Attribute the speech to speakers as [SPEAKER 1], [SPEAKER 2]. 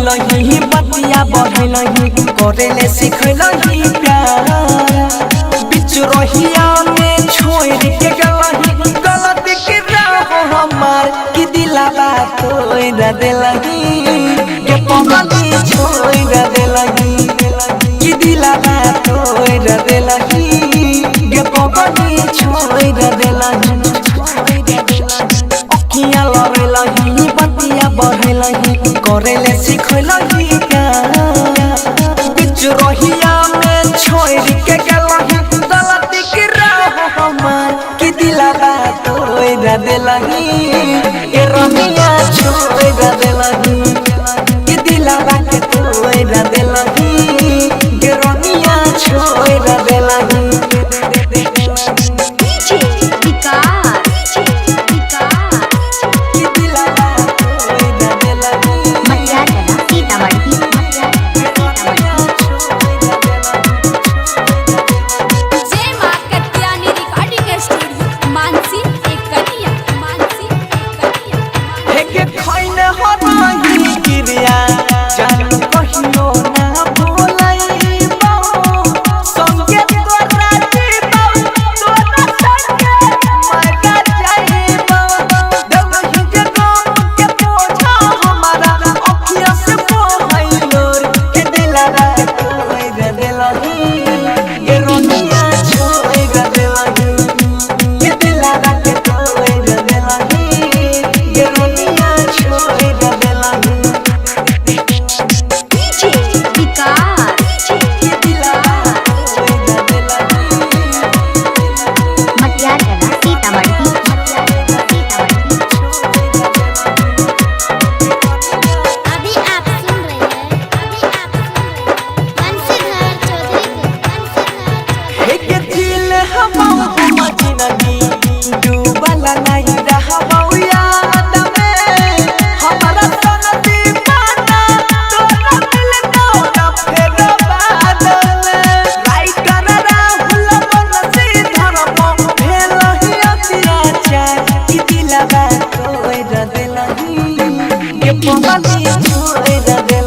[SPEAKER 1] लही बतिया बढ़े लही करेले सिखलही प्यार बिच रहिया में छोड़ के गलही गलत के राह हमार कि दिलावा तोड़ देलही के पगली छोड़ देलही कि दिलावा तोड़ देलही के पगली छोड़ देलही अखियां लरे लही बतिया बढ़े लही करेले सिखलही बिच रहिया में छोड़ के गलही गलती के राह हमार कि दिलावा तोड़ देलही ए रमिया छोड़ देलही कि दिलावा के तोड़ देलही के रमिया छोड़ देलही पगली छोड़ दे